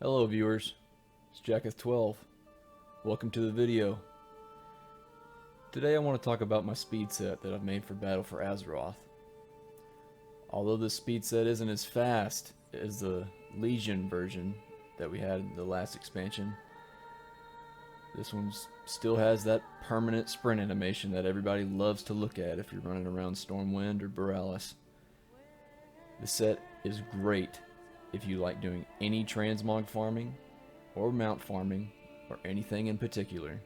Hello viewers, it's Jacketh12. Welcome to the video. Today I want to talk about my speed set that I've made for Battle for Azeroth. Although this speed set isn't as fast as the Legion version that we had in the last expansion, this one still has that permanent sprint animation that everybody loves to look at if you're running around Stormwind or Borealis. The set is great if you like doing any transmog farming or mount farming or anything in particular.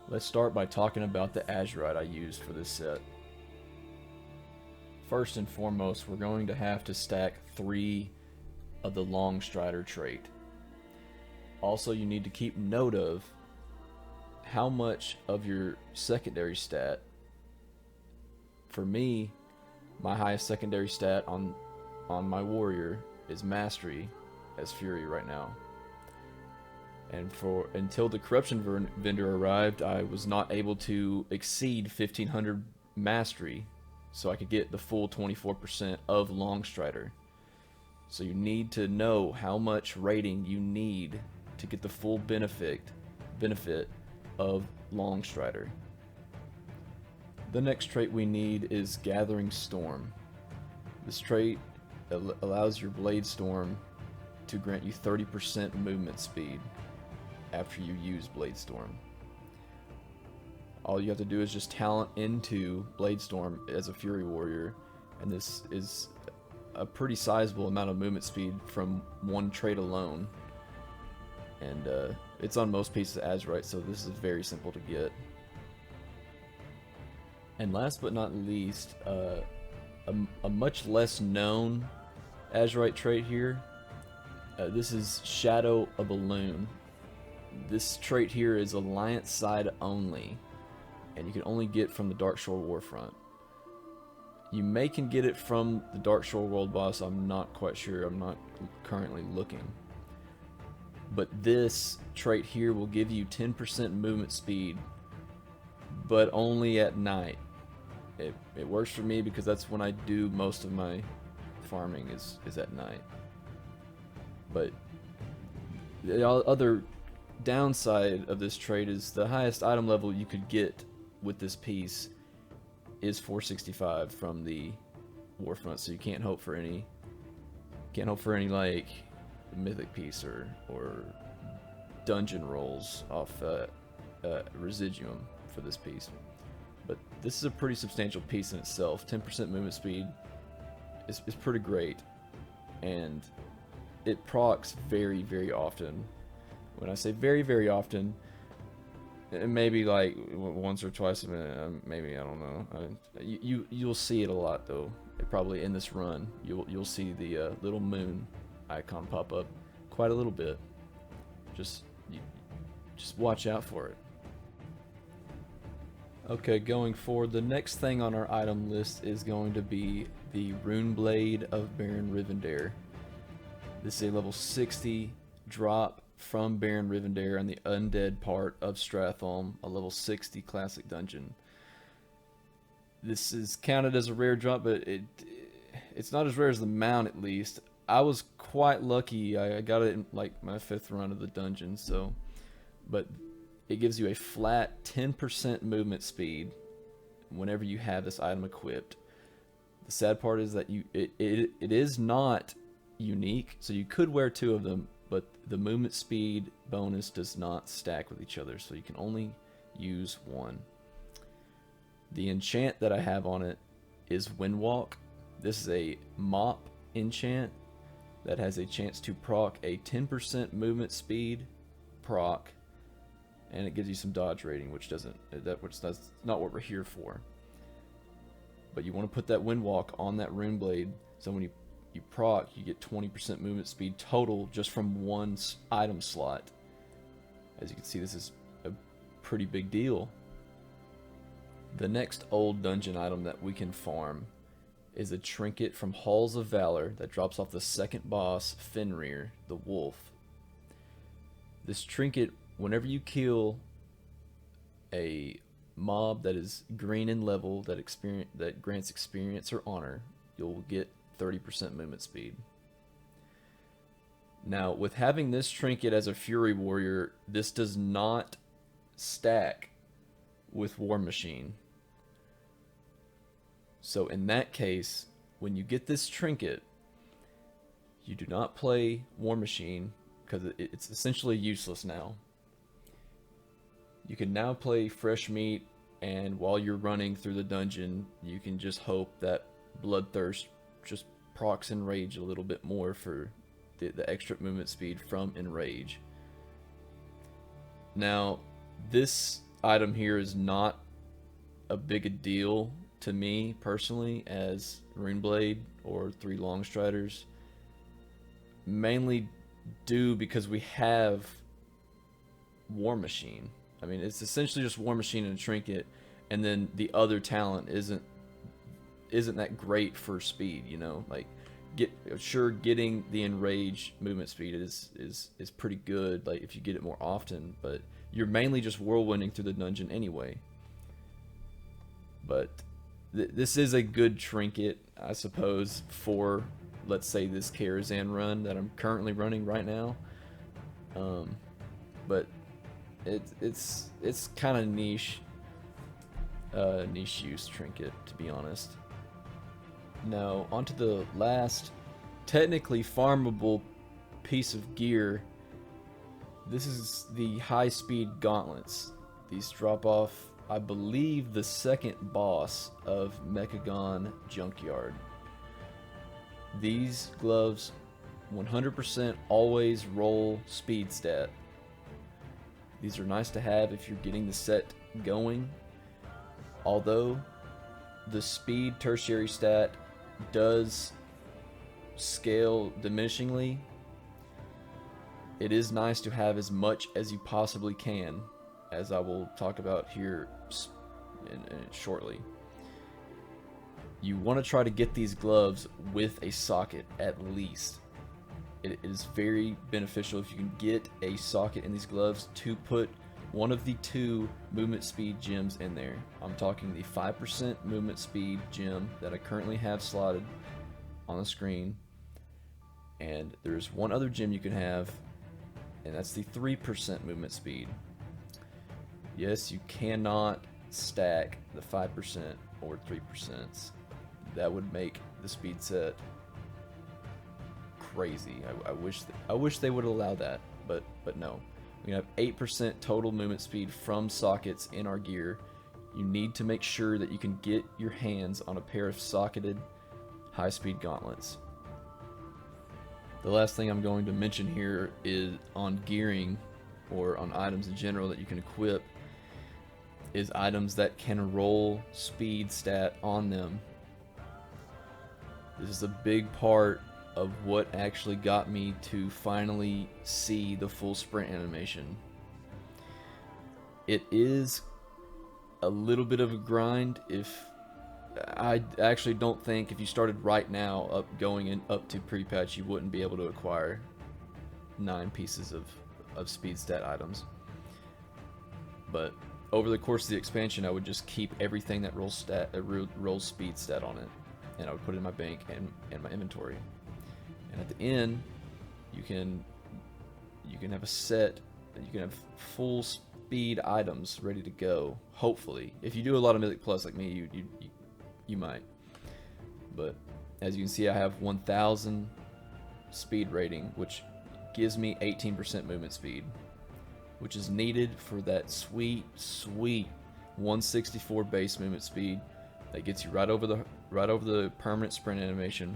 Let's start by talking about the Azurite I used for this set. First and foremost, we're going to have to stack 3 of the Long Strider trait. Also, you need to keep note of how much of your secondary stat. For me, my highest secondary stat on my warrior is Mastery as Fury right now. And until the Corruption Vendor arrived, I was not able to exceed 1500 Mastery, so I could get the full 24% of Long Strider. So you need to know how much rating you need to get the full benefit of Long Strider. The next trait we need is Gathering Storm. This trait allows your Blade Storm to grant you 30% movement speed after you use Blade Storm. All you have to do is just talent into Blade Storm as a Fury Warrior, and this is a pretty sizable amount of movement speed from one trait alone. And it's on most pieces of Azurite, so this is very simple to get. And last but not least, a much less known Azurite trait here. This is Shadow a Balloon. This trait here is Alliance side only, and you can only get from the Darkshore Warfront. You can get it from the Darkshore World Boss. I'm not quite sure. I'm not currently looking. But this trait here will give you 10% movement speed, but only at night. It works for me because that's when I do most of my farming is at night. But the other downside of this trait is the highest item level you could get with this piece is 465 from the Warfront, so you can't hope for any like mythic piece or dungeon rolls off Residuum for this piece. But this is a pretty substantial piece in itself. 10% movement speed is pretty great, and it procs very, very often. When I say very, very often, maybe like once or twice a minute. Maybe, I don't know. You'll see it a lot though. Probably in this run, you'll see the little moon icon pop up quite a little bit. Just watch out for it. Okay, going forward, the next thing on our item list is going to be the Rune Blade of Baron Rivendare. This is a level 60 drop from Baron Rivendare on the undead part of Stratholme, a level 60 classic dungeon. This is counted as a rare drop, but it's not as rare as the mount, at least. I was quite lucky. I got it in like my 5th run of the dungeon, so but it gives you a flat 10% movement speed whenever you have this item equipped. The sad part is that it is not unique, so you could wear 2 of them, but the movement speed bonus does not stack with each other, so you can only use 1. The enchant that I have on it is Windwalk. This is a mop enchant that has a chance to proc a 10% movement speed proc, and it gives you some dodge rating, which that's not what we're here for. But you want to put that Windwalk on that Rune Blade, so when you proc, you get 20% movement speed total just from one item slot. As you can see, this is a pretty big deal. The next old dungeon item that we can farm is a Trinket from Halls of Valor that drops off the second boss, Fenrir, the wolf. This trinket, whenever you kill a mob that is green in level that grants experience or honor, you'll get 30% movement speed. Now, with having this trinket as a Fury Warrior, this does not stack with War Machine. So in that case, when you get this trinket, you do not play War Machine because it's essentially useless now. You can now play Fresh Meat, and while you're running through the dungeon, you can just hope that Bloodthirst just procs Enrage a little bit more for the extra movement speed from Enrage. Now, this item here is not a big a deal to me personally as Rune Blade or 3 Longstriders, mainly due because we have War Machine. I mean, it's essentially just War Machine and a Trinket, and then the other talent isn't that great for speed, you know? Like, getting the Enrage movement speed is pretty good, like if you get it more often, but you're mainly just whirlwinding through the dungeon anyway. But this is a good trinket, I suppose, for, let's say, this Karazhan run that I'm currently running right now. But it's kind of niche use trinket, to be honest. Now, onto the last technically farmable piece of gear. This is the high-speed gauntlets. These drop off, I believe, the second boss of Mechagon Junkyard. These gloves 100% always roll speed stat. These are nice to have if you're getting the set going. Although the speed tertiary stat does scale diminishingly, it is nice to have as much as you possibly can, as I will talk about here shortly. You want to try to get these gloves with a socket at least. It is very beneficial if you can get a socket in these gloves to put one of the 2 movement speed gems in there. I'm talking the 5% movement speed gem that I currently have slotted on the screen, and there's one other gem you can have, and that's the 3% movement speed. Yes, you cannot stack the 5% or 3%. That would make the speed set crazy. I wish they would allow that, but no. We have 8% total movement speed from sockets in our gear. You need to make sure that you can get your hands on a pair of socketed high-speed gauntlets. The last thing I'm going to mention here is on gearing, or on items in general that you can equip, is items that can roll speed stat on them. This is a big part of what actually got me to finally see the full sprint animation. It is a little bit of a grind. I actually don't think if you started right now going up to pre-patch, you wouldn't be able to acquire 9 pieces of speed stat items. But over the course of the expansion, I would just keep everything that rolls speed stat on it, and I would put it in my bank and my inventory. And at the end, you can have a set, you can have full speed items ready to go. Hopefully, if you do a lot of Mythic Plus like me, you might. But as you can see, I have 1000 speed rating, which gives me 18% movement speed, which is needed for that sweet 164 base movement speed that gets you right over the permanent sprint animation.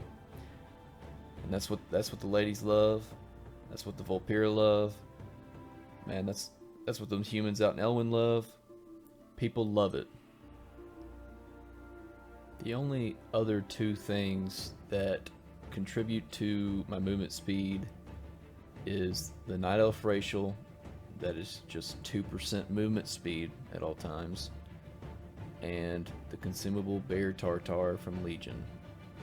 And that's what the ladies love. That's what the Volpira love. Man, that's what the humans out in Elwyn love. People love it. The only other 2 things that contribute to my movement speed is the Night Elf Racial, that is just 2% movement speed at all times, and the consumable Bear Tartar from Legion,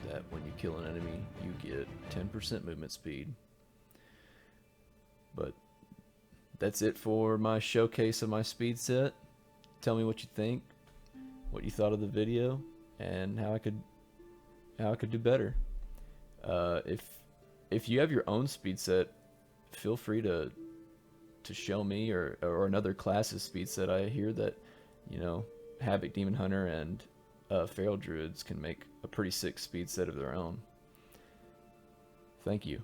that when you kill an enemy, you get 10% movement speed. But that's it for my showcase of my speed set. Tell me what you think, what you thought of the video, and how I could do better. If you have your own speed set, feel free to show me or another class's speed set. I hear that, you know, Havoc Demon Hunter and Feral Druids can make a pretty sick speed set of their own. Thank you.